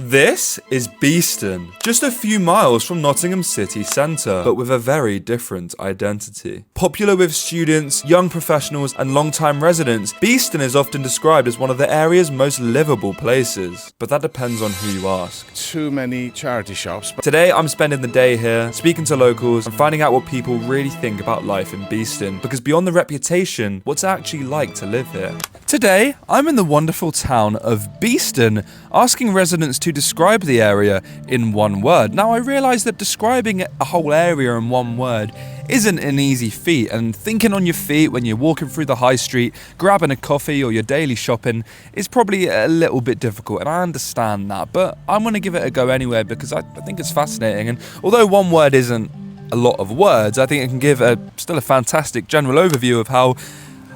This is Beeston, just a few miles from Nottingham city centre, but with a very different identity. Popular with students, young professionals and long-time residents, Beeston is often described as one of the area's most livable places. But that depends on who you ask. Too many charity shops. Today I'm spending the day here, speaking to locals and finding out what people really think about life in Beeston, because beyond the reputation, what's it actually like to live here? Today, I'm in the wonderful town of Beeston, asking residents to describe the area in one word. Now, I realise that describing a whole area in one word isn't an easy feat, and thinking on your feet when you're walking through the high street, grabbing a coffee or your daily shopping is probably a little bit difficult, and I understand that, but I'm going to give it a go anyway because I think it's fascinating, and although one word isn't a lot of words, I think it can give still a fantastic general overview of how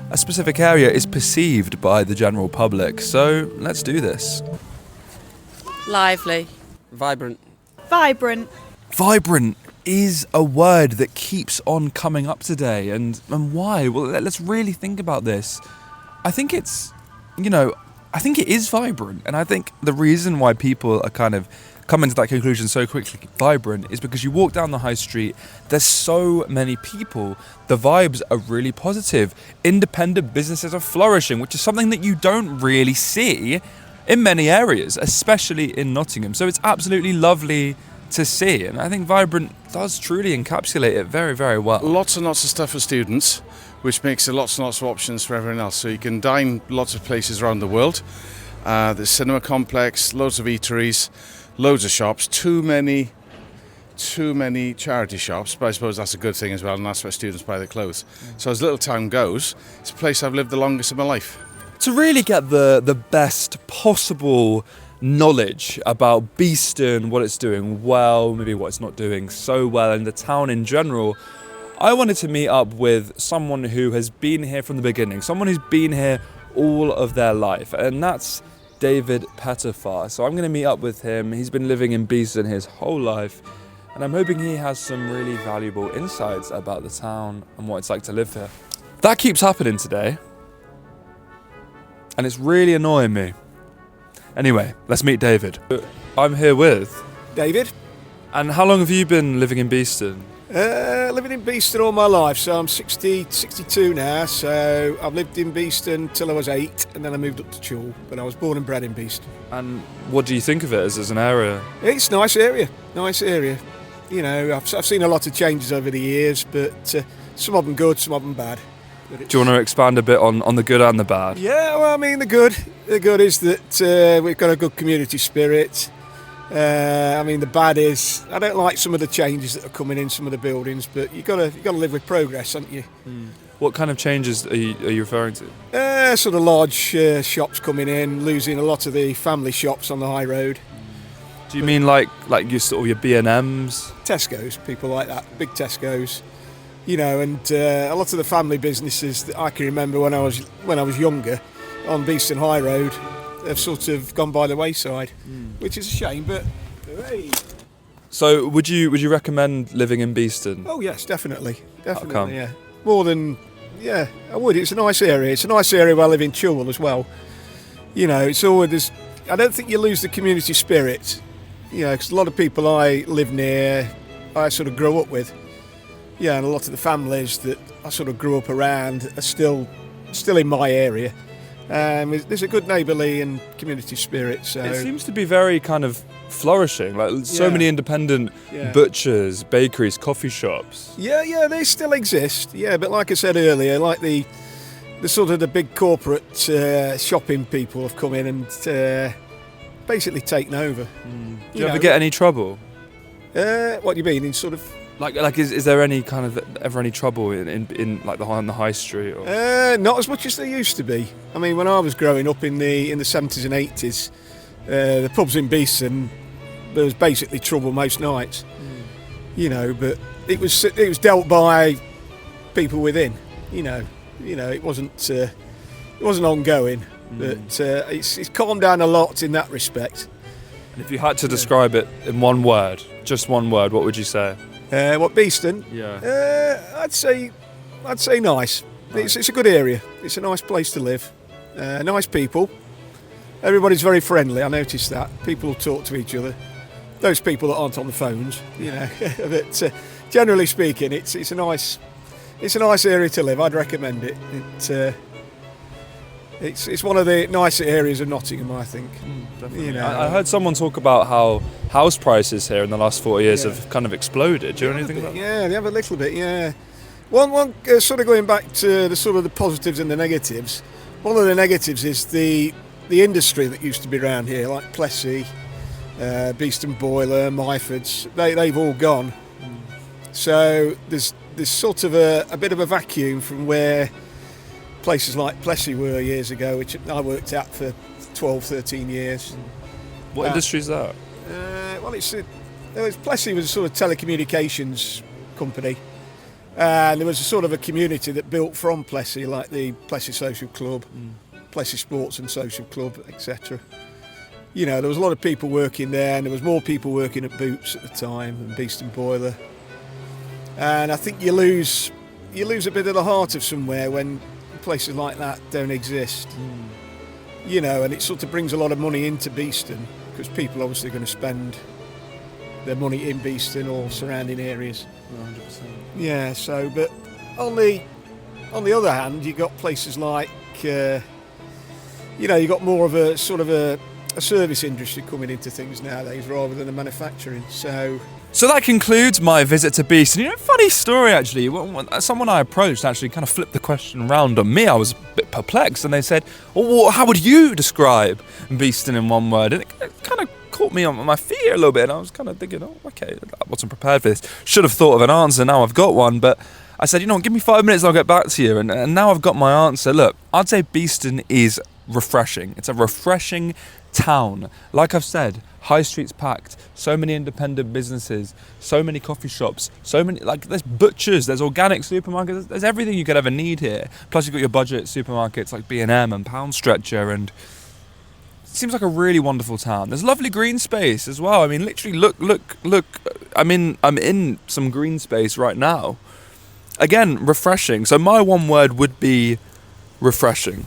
a specific area is perceived by the general public. So let's do this. Lively. Vibrant. Vibrant. Vibrant is a word that keeps on coming up today. And why? Well, let's really think about this. I think it is vibrant. And I think the reason why people are kind of coming to that conclusion so quickly, vibrant, is because you walk down the high street, there's so many people, the vibes are really positive, independent businesses are flourishing, which is something that you don't really see in many areas, especially in Nottingham. So it's absolutely lovely to see, and I think vibrant does truly encapsulate it very, very well. Lots and lots of stuff for students, which makes it lots and lots of options for everyone else. So you can dine lots of places around the world. There's cinema complex, loads of eateries, loads of shops, too many charity shops, but I suppose that's a good thing as well, and that's where students buy their clothes. So as little town goes, it's a place I've lived the longest of my life. To really get the best possible knowledge about Beeston, what it's doing well, maybe what it's not doing so well, and the town in general, I wanted to meet up with someone who has been here from the beginning, someone who's been here all of their life, and that's David Pettifar. So I'm going to meet up with him. He's been living in Beeston his whole life, and I'm hoping he has some really valuable insights about the town and what it's like to live here. That keeps happening today, and it's really annoying me. Anyway, let's meet David. I'm here with David. And how long have you been living in Beeston? Living in Beeston all my life, so I'm 62 now, so I've lived in Beeston till I was 8, and then I moved up to Chul, but I was born and bred in Beeston. And what do you think of it as an area? It's a nice area. You know, I've seen a lot of changes over the years, but some of them good, some of them bad. Do you want to expand a bit on the good and the bad? Yeah, well, I mean, the good is that we've got a good community spirit. I mean, the bad is I don't like some of the changes that are coming in some of the buildings, but you got to live with progress, haven't you? What kind of changes are you referring to? Sort of large shops coming in, losing a lot of the family shops on the high road. Do you mean like your sort of your B&Ms? Tesco's, people like that, big Tesco's, you know, and a lot of the family businesses that I can remember when I was younger on Beeston High Road have sort of gone by the wayside, which is a shame, but hey. So would you recommend living in Beeston? Oh yes, definitely, come? yeah. More than, yeah, I would. It's a nice area. It's a nice area where I live in Chul as well. You know, it's always, I don't think you lose the community spirit, you know, because a lot of people I live near, I sort of grew up with. Yeah, and a lot of the families that I sort of grew up around are still in my area. There's a good neighbourly and community spirit. So it seems to be very kind of flourishing, like so many independent butchers, bakeries, coffee shops. Yeah, they still exist. Yeah, but like I said earlier, like the sort of the big corporate shopping people have come in and basically taken over. Do you ever get any trouble? What do you mean? In sort of like is there any kind of ever any trouble in like on the high street? Or? Not as much as there used to be. I mean, when I was growing up in the 70s and 80s, the pubs in Beeston, there was basically trouble most nights. You know, but it was dealt by people within. You know, it wasn't ongoing, but it's calmed down a lot in that respect. And if you had to describe it in one word, just one word, what would you say? What, Beeston? Yeah. I'd say nice. It's a good area. It's a nice place to live. Nice people. Everybody's very friendly. I noticed that. People will talk to each other. Those people that aren't on the phones, you know. But generally speaking, it's a nice area to live. I'd recommend it. It's one of the nicer areas of Nottingham, I think. You know, I heard someone talk about how house prices here in the last 40 years have kind of exploded. Do you know anything about that? Yeah, they have a little bit. Yeah. One sort of going back to the positives and the negatives. One of the negatives is the industry that used to be around here, like Plessy, Beeston Boiler, Myfords. They've all gone. So there's sort of a bit of a vacuum from where places like Plessy were years ago, which I worked at for 12, 13 years. What industry is that? Plessy was a sort of telecommunications company. And there was a sort of a community that built from Plessy, like the Plessy Social Club, Plessy Sports and Social Club, etc. You know, there was a lot of people working there, and there was more people working at Boots at the time and Beeston Boiler. And I think you lose a bit of the heart of somewhere when places like that don't exist. You know, and it sort of brings a lot of money into Beeston because people are obviously going to spend their money in Beeston or surrounding areas. 100%. Yeah, so, but on the other hand, you got places like, you know, you got more of a sort of a service industry coming into things nowadays rather than a manufacturing. So that concludes my visit to Beeston. You know, funny story actually. Someone I approached actually kind of flipped the question around on me. I was a bit perplexed, and they said, "Well, how would you describe Beeston in one word?" And it kind of caught me on my feet a little bit, and I was kind of thinking, "Oh, okay, I wasn't prepared for this. Should have thought of an answer. Now I've got one." But I said, "You know, give me 5 minutes, and I'll get back to you." And now I've got my answer. Look, I'd say Beeston is refreshing. It's a refreshing town. Like I've said, high street's packed, so many independent businesses, so many coffee shops, so many, like, there's butchers, there's organic supermarkets, there's everything you could ever need here. Plus you've got your budget supermarkets like B&M and Pound Stretcher, and it seems like a really wonderful town. There's lovely green space as well. I mean, literally look, I'm in some green space right now. Again, refreshing. So my one word would be refreshing.